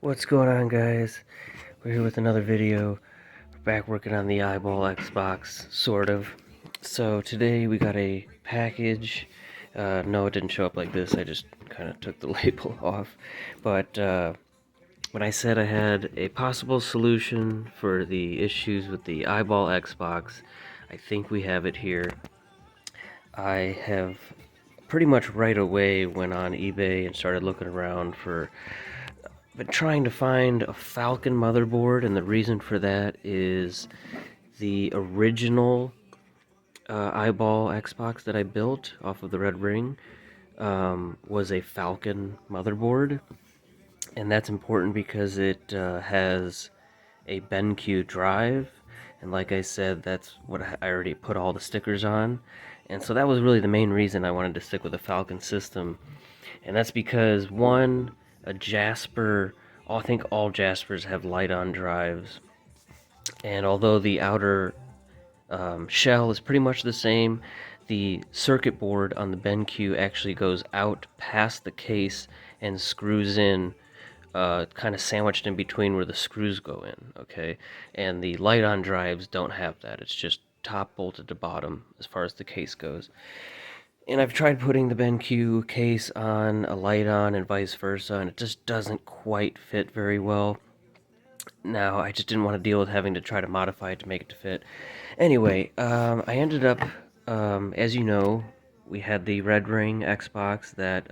What's going on, guys? We're here with another video. We're back working on the eyeball Xbox, sort of. So today we got a package. No, it didn't show up like this. I just kind of took the label off. But when I said I had a possible solution for the issues with the eyeball Xbox, I think we have it here. I have pretty much right away went on eBay and started looking around for been trying to find a Falcon motherboard, and the reason for that is the original eyeball Xbox that I built off of the Red Ring was a Falcon motherboard, and that's important because it has a BenQ drive, and like I said, that's what I already put all the stickers on, and so that was really the main reason I wanted to stick with the Falcon system, and that's because one, a Jasper, I think all Jaspers have light-on drives, and although the outer shell is pretty much the same, the circuit board on the BenQ actually goes out past the case and screws in, kind of sandwiched in between where the screws go in, okay? And the light-on drives don't have that. It's just top bolted to bottom as far as the case goes. And I've tried putting the BenQ case on a light-on and vice versa, and it just doesn't quite fit very well. Now, I just didn't want to deal with having to try to modify it to make it to fit. Anyway, I ended up, as you know, we had the Red Ring Xbox that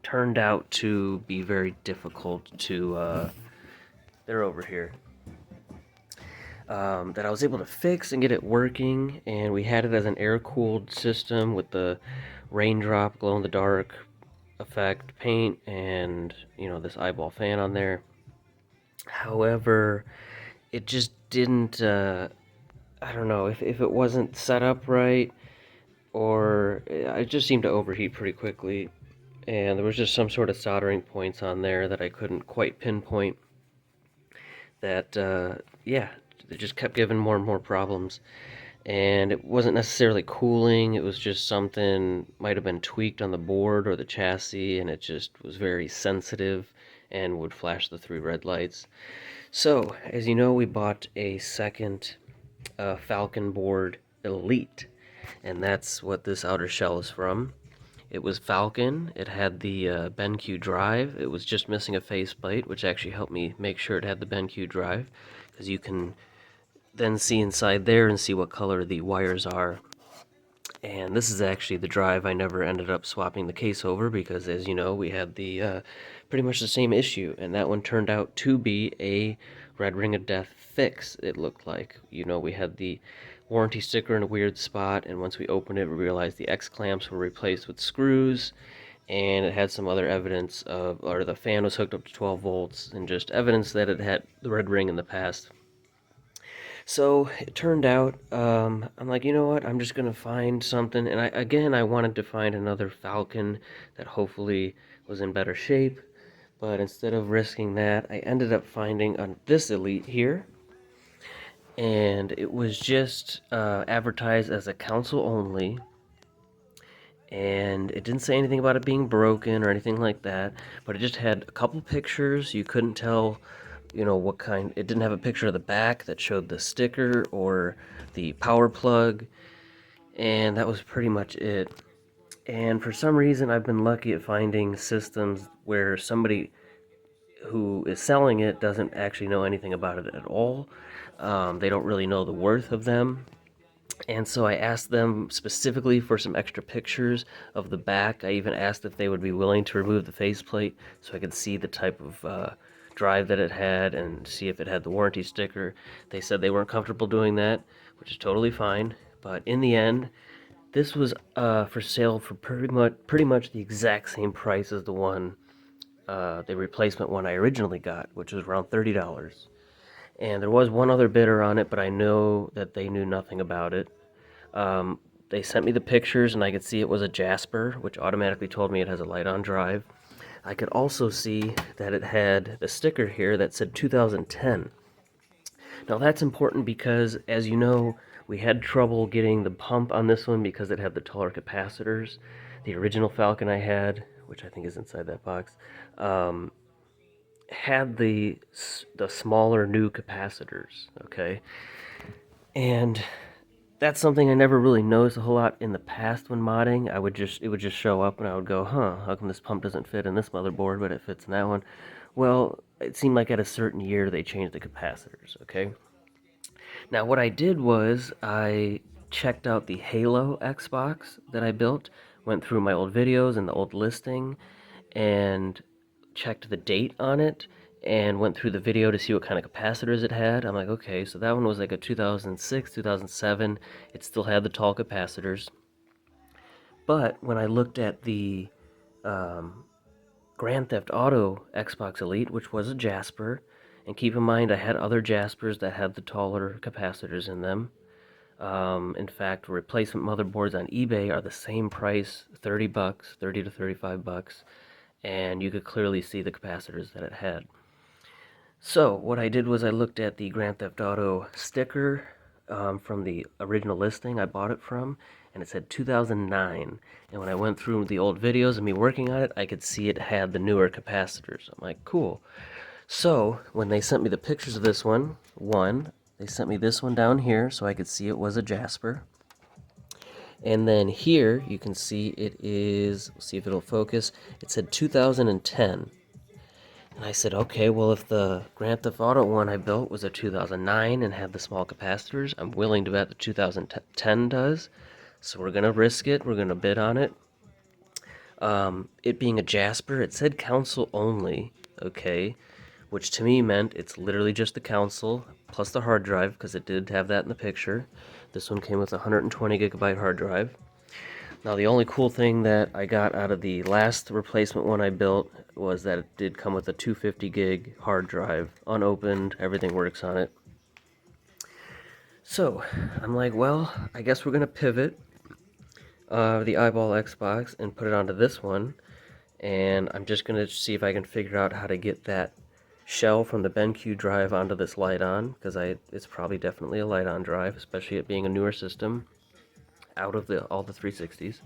turned out to be very difficult to, they're over here, that I was able to fix and get it working, and we had it as an air-cooled system with the raindrop glow-in-the-dark effect paint and, you know, this eyeball fan on there. However, it just didn't, I don't know, if it wasn't set up right, or it just seemed to overheat pretty quickly, and there was just some sort of soldering points on there that I couldn't quite pinpoint that, yeah, it just kept giving more and more problems. And it wasn't necessarily cooling, it was just something might have been tweaked on the board or the chassis, and it just was very sensitive and would flash the 3 red lights. So, as you know, we bought a second Falcon board Elite, and that's what this outer shell is from. It was Falcon, it had the BenQ drive, it was just missing a faceplate, which actually helped me make sure it had the BenQ drive, because you can then see inside there and see what color the wires are. And this is actually the drive I never ended up swapping the case over because, as you know, we had the pretty much the same issue, and that one turned out to be a Red Ring of Death fix, it looked like. You know, we had the warranty sticker in a weird spot, and once we opened it, we realized the X-clamps were replaced with screws, and it had some other evidence of, or the fan was hooked up to 12 volts, and just evidence that it had the Red Ring in the past. So it turned out, I'm like, you know what, I'm just going to find something. And I wanted to find another Falcon that hopefully was in better shape. But instead of risking that, I ended up finding this Elite here. And it was just advertised as a console only. And it didn't say anything about it being broken or anything like that. But it just had a couple pictures. You couldn't tell, you know, what kind. It didn't have a picture of the back that showed the sticker or the power plug, and that was pretty much it. And for some reason, I've been lucky at finding systems where somebody who is selling it doesn't actually know anything about it at all. They don't really know the worth of them. And so I asked them specifically for some extra pictures of the back. I even asked if they would be willing to remove the faceplate so I could see the type of drive that it had and see if it had the warranty sticker. They said they weren't comfortable doing that, which is totally fine. But in the end, this was for sale for pretty much the exact same price as the one, the replacement one I originally got, which was around $30. And there was one other bidder on it, but I know that they knew nothing about it. They sent me the pictures, and I could see it was a Jasper, which automatically told me it has a light-on drive. I could also see that it had the sticker here that said 2010. Now that's important because, as you know, we had trouble getting the pump on this one because it had the taller capacitors. The original Falcon I had, which I think is inside that box, had the smaller new capacitors, okay? And that's something I never really noticed a whole lot in the past when modding. It would just show up and I would go, huh, how come this pump doesn't fit in this motherboard but it fits in that one? Well, it seemed like at a certain year they changed the capacitors, okay? Now what I did was I checked out the Halo Xbox that I built, went through my old videos and the old listing, and checked the date on it, and went through the video to see what kind of capacitors it had. I'm like, okay, so that one was like a 2006, 2007. It still had the tall capacitors. But when I looked at the um, Grand Theft Auto Xbox Elite, which was a Jasper, and keep in mind I had other Jaspers that had the taller capacitors in them. In fact, replacement motherboards on eBay are the same price, 30 bucks, 30 to 35 bucks, and you could clearly see the capacitors that it had. So what I did was I looked at the Grand Theft Auto sticker from the original listing I bought it from, and it said 2009. And when I went through the old videos of me working on it, I could see it had the newer capacitors. I'm like, cool. So when they sent me the pictures of this one, they sent me this one down here so I could see it was a Jasper. And then here you can see it is, we'll see if it'll focus, it said 2010. And I said, okay, well, if the Grand Theft Auto one I built was a 2009 and had the small capacitors, I'm willing to bet the 2010 does. So we're going to risk it. We're going to bid on it. It being a Jasper, it said console only, okay, which to me meant it's literally just the console plus the hard drive, because it did have that in the picture. This one came with a 120 gigabyte hard drive. Now, the only cool thing that I got out of the last replacement one I built was that it did come with a 250 gig hard drive, unopened, everything works on it. So, I'm like, well, I guess we're going to pivot the eyeball Xbox and put it onto this one, and I'm just going to see if I can figure out how to get that shell from the BenQ drive onto this Lite-On, because it's probably definitely a Lite-On drive, especially it being a newer system out of all the 360s.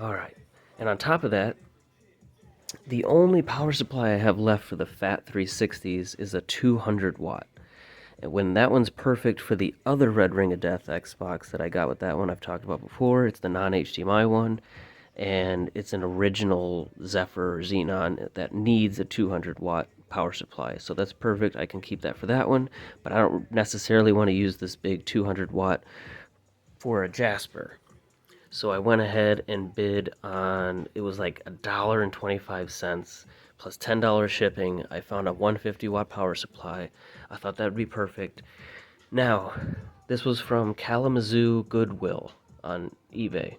Alright, and on top of that, the only power supply I have left for the Fat 360s is a 200 watt. And when that one's perfect for the other Red Ring of Death Xbox that I got with that one I've talked about before, it's the non-HDMI one, and it's an original Zephyr or Xenon that needs a 200 watt power supply. So that's perfect, I can keep that for that one, but I don't necessarily want to use this big 200 watt for a Jasper. So I went ahead and bid on, it was like $1.25 plus $10 shipping. I found a 150 watt power supply. I thought that would be perfect. Now, this was from Kalamazoo Goodwill on eBay.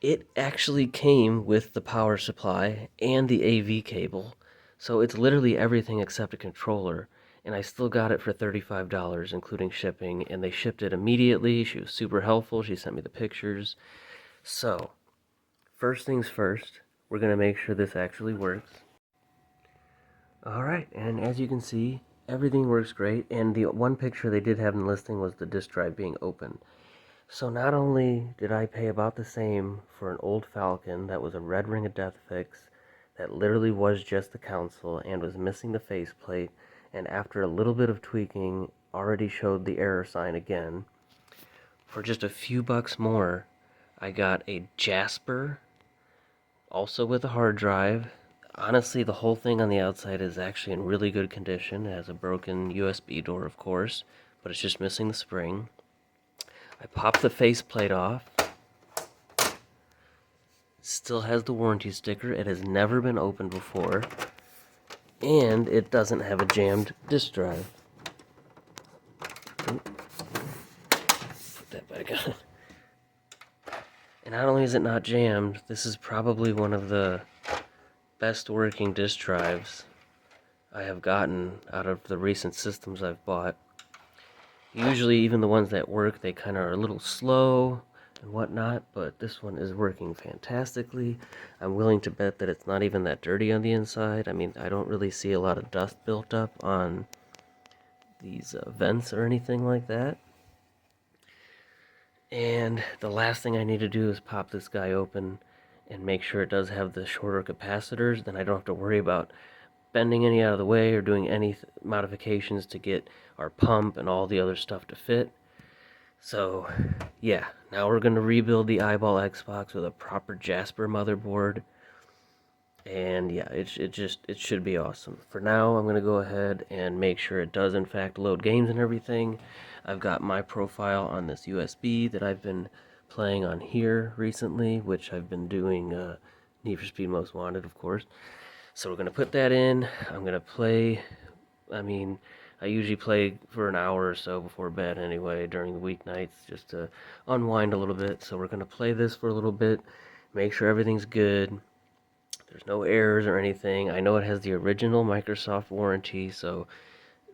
It actually came with the power supply and the AV cable. So it's literally everything except a controller. And I still got it for $35, including shipping, and they shipped it immediately. She was super helpful. She sent me the pictures. So, first things first, we're going to make sure this actually works. Alright, and as you can see, everything works great, and the one picture they did have in the listing was the disk drive being open. So not only did I pay about the same for an old Falcon that was a Red Ring of Death fix, that literally was just the console and was missing the faceplate, and after a little bit of tweaking already showed the error sign again. For just a few bucks more, I got a Jasper, also with a hard drive. Honestly, the whole thing on the outside is actually in really good condition. It has a broken USB door, of course, but it's just missing the spring. I popped the faceplate off. Still has the warranty sticker. It has never been opened before. And it doesn't have a jammed disk drive. Put that back on. And not only is it not jammed, this is probably one of the best working disk drives I have gotten out of the recent systems I've bought. Usually even the ones that work, they kind of are a little slow and whatnot, but this one is working fantastically. I'm willing to bet that it's not even that dirty on the inside. I mean, I don't really see a lot of dust built up on these vents or anything like that. And the last thing I need to do is pop this guy open and make sure it does have the shorter capacitors, then I don't have to worry about bending any out of the way or doing any modifications to get our pump and all the other stuff to fit. So yeah, now we're going to rebuild the eyeball Xbox with a proper Jasper motherboard, and yeah, it should be awesome. For now, I'm going to go ahead and make sure it does in fact load games and everything. I've got my profile on this USB that I've been playing on here recently, which I've been doing Need for Speed Most Wanted, of course. So we're going to put that in. I'm going to play. I mean, I usually play for an hour or so before bed anyway, during the weeknights, just to unwind a little bit. So we're going to play this for a little bit, make sure everything's good. There's no errors or anything. I know it has the original Microsoft warranty, so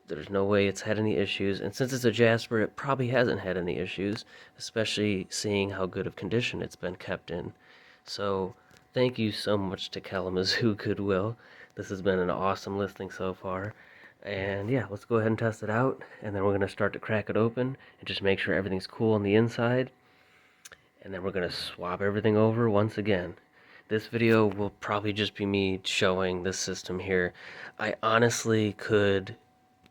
there's no way it's had any issues. And since it's a Jasper, it probably hasn't had any issues, especially seeing how good of condition it's been kept in. So thank you so much to Kalamazoo Goodwill. This has been an awesome listing so far. And yeah, let's go ahead and test it out. And then we're going to start to crack it open and just make sure everything's cool on the inside. And then we're going to swap everything over once again. This video will probably just be me showing this system here. I honestly could,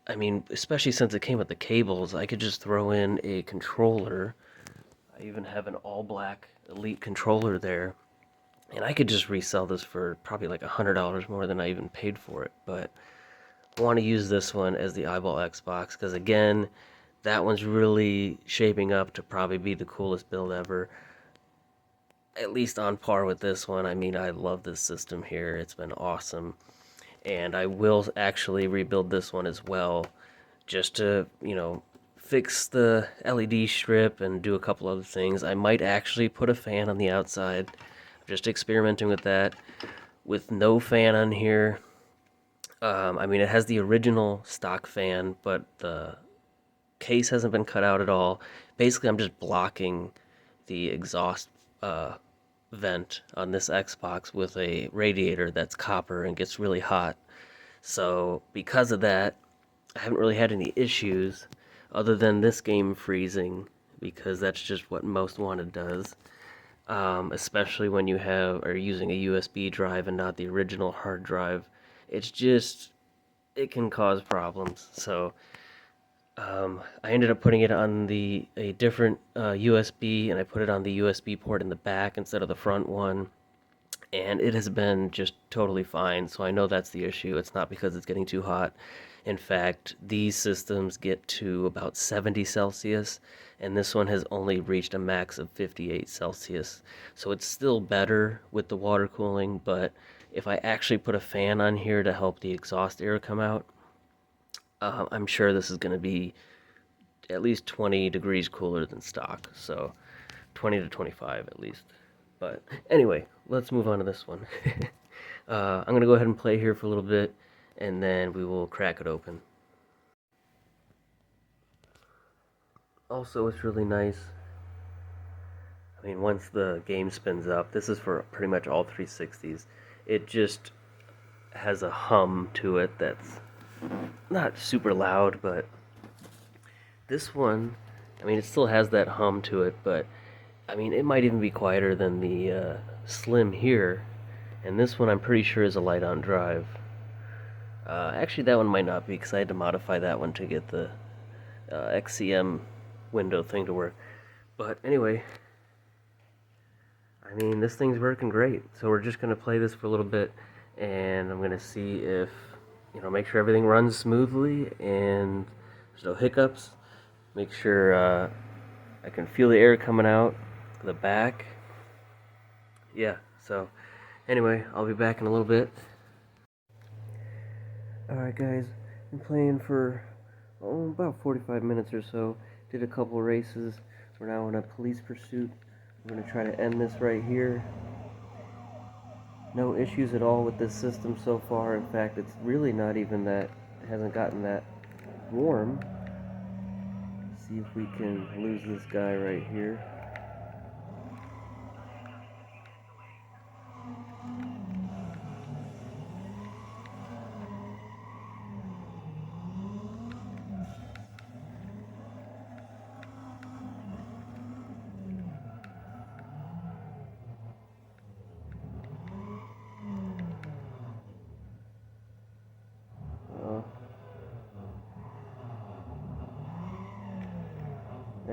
I mean, especially since it came with the cables, I could just throw in a controller. I even have an all-black Elite controller there. And I could just resell this for probably like $100 more than I even paid for it. But I want to use this one as the eyeball Xbox because, again, that one's really shaping up to probably be the coolest build ever. At least on par with this one. I mean, I love this system here. It's been awesome. And I will actually rebuild this one as well, just to, fix the LED strip and do a couple other things. I might actually put a fan on the outside. I'm just experimenting with that. With no fan on here. I mean, it has the original stock fan, but the case hasn't been cut out at all. Basically, I'm just blocking the exhaust vent on this Xbox with a radiator that's copper and gets really hot. So because of that, I haven't really had any issues other than this game freezing, because that's just what Most Wanted does. Especially when you are using a USB drive and not the original hard drive. It can cause problems. So I ended up putting it on a different USB, and I put it on the USB port in the back instead of the front one, and it has been just totally fine. So I know that's the issue. It's not because it's getting too hot. In fact, these systems get to about 70 Celsius, and this one has only reached a max of 58 Celsius. So it's still better with the water cooling, but if I actually put a fan on here to help the exhaust air come out, I'm sure this is going to be at least 20 degrees cooler than stock. So 20 to 25 at least. But anyway, let's move on to this one. I'm going to go ahead and play here for a little bit, and then we will crack it open. Also, it's really nice. I mean, once the game spins up, this is for pretty much all 360s. It just has a hum to it that's not super loud, but this one, I mean, it still has that hum to it, but I mean, it might even be quieter than the Slim here. And this one I'm pretty sure is a light-on drive. Actually, that one might not be, because I had to modify that one to get the XCM window thing to work. But anyway, I mean, this thing's working great. So we're just going to play this for a little bit, and I'm going to see if, make sure everything runs smoothly and there's no hiccups. Make sure I can feel the air coming out the back. Yeah, so anyway, I'll be back in a little bit. Alright guys, been playing for about 45 minutes or so. Did a couple races. We're now in a police pursuit. We're going to try to end this right here. No issues at all with this system so far. In fact, it's really not even that, it hasn't gotten that warm. See if we can lose this guy right here.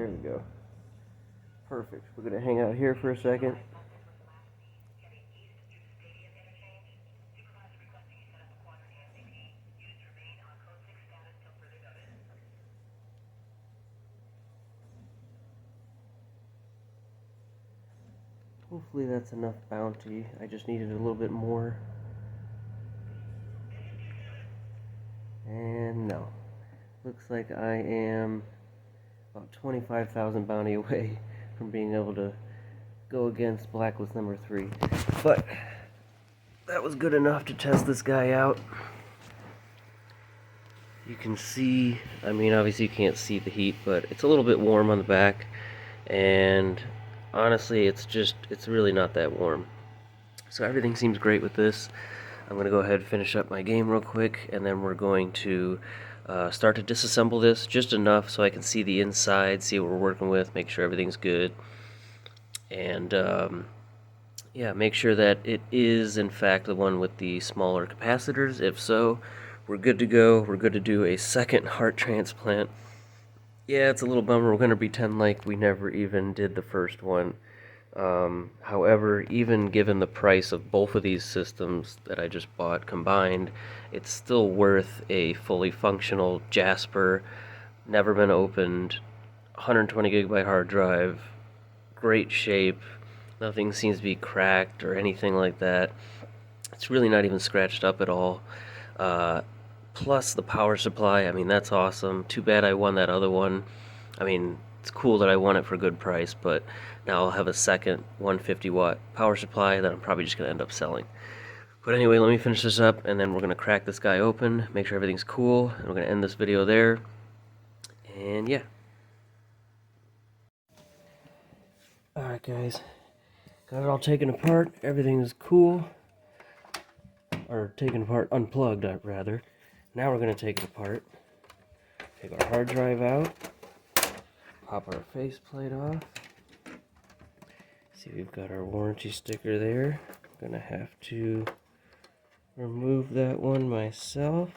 There we go. Perfect. We're going to hang out here for a second. Hopefully that's enough bounty. I just needed a little bit more. And no. Looks like I am about 25,000 bounty away from being able to go against Blacklist number 3. But that was good enough to test this guy out. You can see, I mean, obviously you can't see the heat, but it's a little bit warm on the back. And honestly, it's really not that warm. So everything seems great with this. I'm going to go ahead and finish up my game real quick, and then we're going to start to disassemble this just enough so I can see the inside, see what we're working with, make sure everything's good, and yeah, make sure that it is in fact the one with the smaller capacitors. If so, we're good to go. We're good to do a second heart transplant. Yeah, it's a little bummer. We're going to pretend like we never even did the first one. However, even given the price of both of these systems that I just bought combined, it's still worth a fully functional Jasper, never been opened, 120 gigabyte hard drive, great shape, nothing seems to be cracked or anything like that. It's really not even scratched up at all. Plus the power supply, I mean, that's awesome. Too bad I won that other one. I mean, it's cool that I won it for a good price, but now I'll have a second 150 watt power supply that I'm probably just going to end up selling. But anyway, let me finish this up, and then we're going to crack this guy open, make sure everything's cool, and we're going to end this video there. And yeah. Alright guys, got it all taken apart, everything is cool. Or taken apart, unplugged rather. Now we're going to take it apart. Take our hard drive out. Pop our faceplate off. See, we've got our warranty sticker there. I'm going to have to remove that one myself.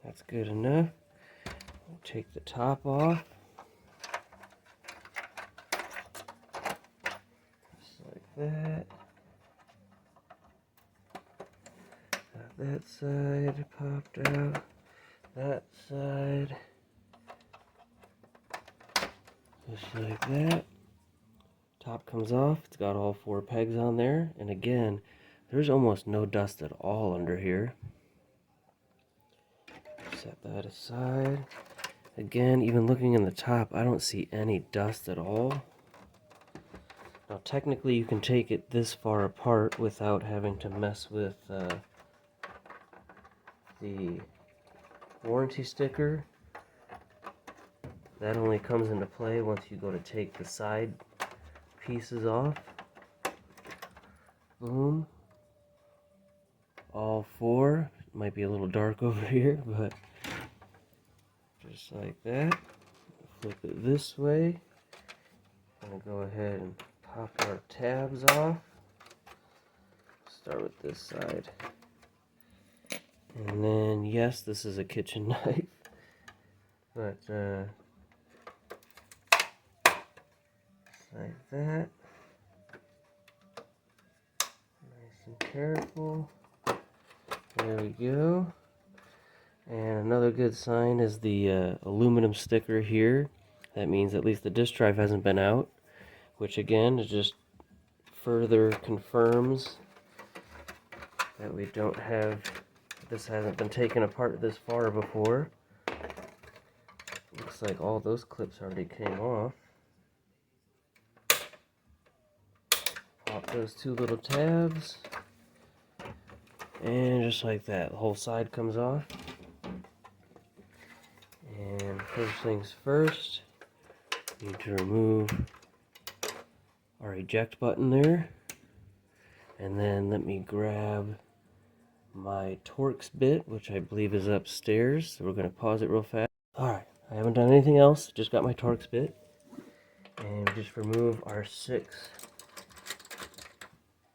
That's good enough. I'll take the top off. Just like that. Got that side popped out. That side. Just like that. Top comes off. It's got all 4 pegs on there. And again, there's almost no dust at all under here. Set that aside. Again, even looking in the top, I don't see any dust at all. Now technically you can take it this far apart without having to mess with the warranty sticker. That only comes into play once you go to take the side pieces off. Boom. All 4. Might be a little dark over here, but just like that. Flip it this way. I'm going to go ahead and pop our tabs off. Start with this side. And then, yes, this is a kitchen knife. But, like that. Nice and careful. There we go. And another good sign is the aluminum sticker here. That means at least the disk drive hasn't been out, which again is just further confirms that we don't have, this hasn't been taken apart this far before. Looks like all those clips already came off. Pop those 2 little tabs, and just like that, the whole side comes off. And first things first, need to remove our eject button there. And then let me grab my Torx bit, which I believe is upstairs. So we're going to pause it real fast. Alright, I haven't done anything else, just got my Torx bit. And we just remove our 6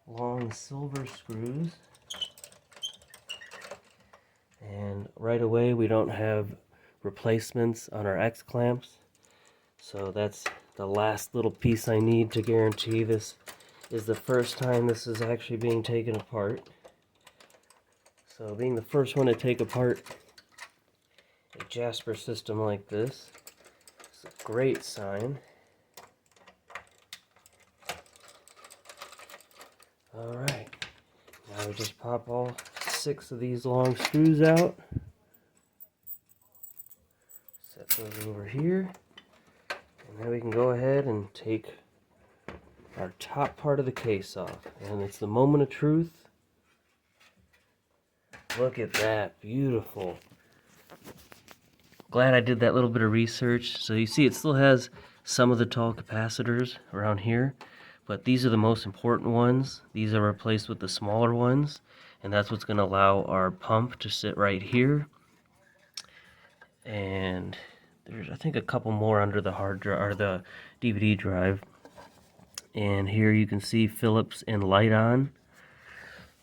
long silver screws. And right away we don't have replacements on our X clamps. So that's the last little piece I need to guarantee this is the first time this is actually being taken apart. So being the first one to take apart a Jasper system like this is a great sign. Alright, now we just pop all 6 of these long screws out. Set those over here. And then we can go ahead and take our top part of the case off. And it's the moment of truth. Look at that, beautiful. Glad I did that little bit of research. So you see it still has some of the tall capacitors around here, but these are the most important ones. These are replaced with the smaller ones, and that's what's going to allow our pump to sit right here. And there's, I think, a couple more under the hard drive or the DVD drive. And here you can see Phillips and Light-On.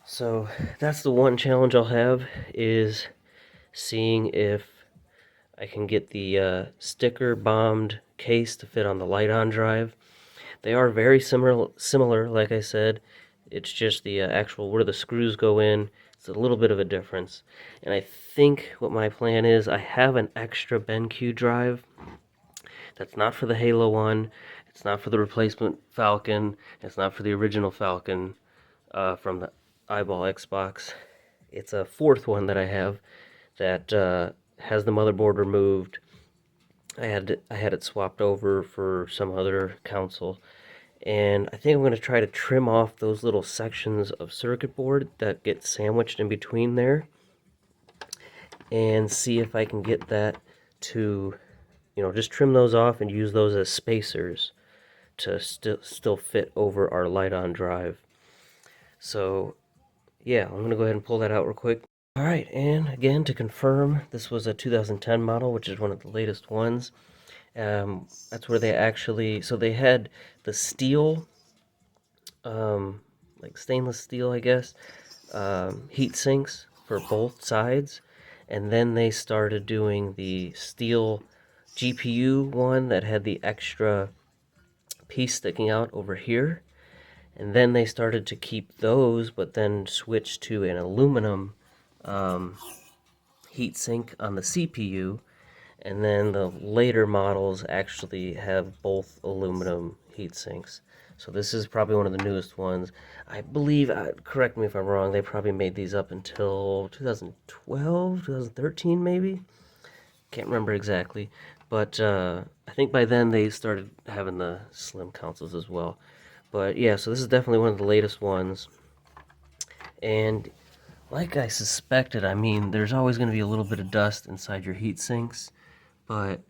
So that's the one challenge I'll have, is seeing if I can get the sticker bombed case to fit on the Light-On drive. They are very similar, like I said. It's just the actual where the screws go in. It's a little bit of a difference. And I think what my plan is, I have an extra BenQ drive. That's not for the Halo one. It's not for the replacement Falcon. It's not for the original Falcon from the Eyeball Xbox. It's a fourth one that I have that has the motherboard removed. I had it swapped over for some other console, and I think I'm going to try to trim off those little sections of circuit board that get sandwiched in between there, and see if I can get that to, you know, just trim those off and use those as spacers to still fit over our Light-On drive. So yeah, I'm going to go ahead and pull that out real quick. Alright, and again, to confirm, this was a 2010 model, which is one of the latest ones. That's where they actually, so they had the steel, like stainless steel, I guess, heat sinks for both sides, and then they started doing the steel GPU one that had the extra piece sticking out over here. And then they started to keep those, but then switched to an aluminum heatsink on the CPU. And then the later models actually have both aluminum heatsinks. So this is probably one of the newest ones. I believe, correct me if I'm wrong, they probably made these up until 2012, 2013 maybe? Can't remember exactly. But I think by then they started having the slim consoles as well. But yeah, so this is definitely one of the latest ones. And like I suspected, I mean, there's always going to be a little bit of dust inside your heat sinks. But,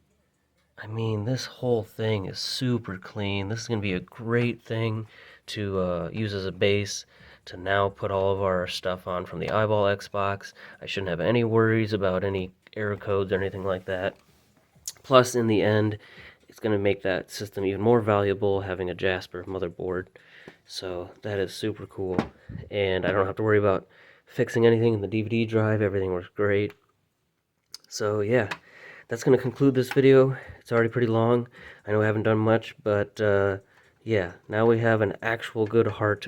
I mean, this whole thing is super clean. This is going to be a great thing to use as a base to now put all of our stuff on from the Eyeball Xbox. I shouldn't have any worries about any error codes or anything like that. Plus, in the end, it's going to make that system even more valuable having a Jasper motherboard. So that is super cool. And I don't have to worry about fixing anything in the DVD drive. Everything works great. So yeah, that's going to conclude this video. It's already pretty long. I know I haven't done much, but yeah, now we have an actual good heart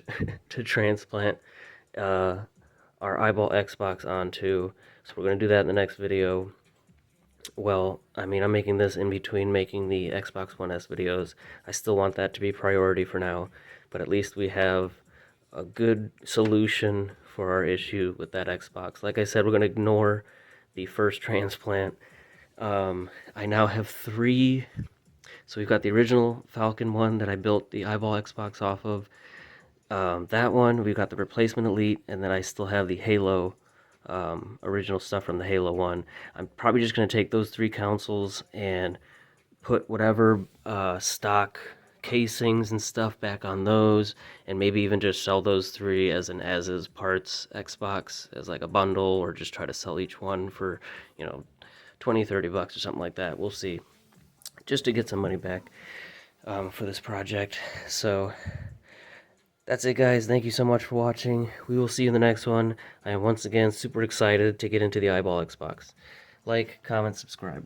to transplant our Eyeball Xbox onto. So we're going to do that in the next video. Well, I mean, I'm making this in between making the Xbox One S videos. I still want that to be priority for now, but at least we have a good solution for our issue with that Xbox. Like I said, we're going to ignore the first transplant. I now have 3. So we've got the original Falcon one that I built the Eyeball Xbox off of. That one, we've got the replacement Elite, and then I still have the Halo original stuff from the Halo one. I'm probably just going to take those 3 consoles and put whatever stock casings and stuff back on those, and maybe even just sell those 3 as an as-is parts Xbox as like a bundle, or just try to sell each one for, you know, 20-30 bucks or something like that. We'll see, just to get some money back for this project. So that's it, guys. Thank you so much for watching. We will see you in the next one. I am once again super excited to get into the Eyeball Xbox. Like, comment, subscribe.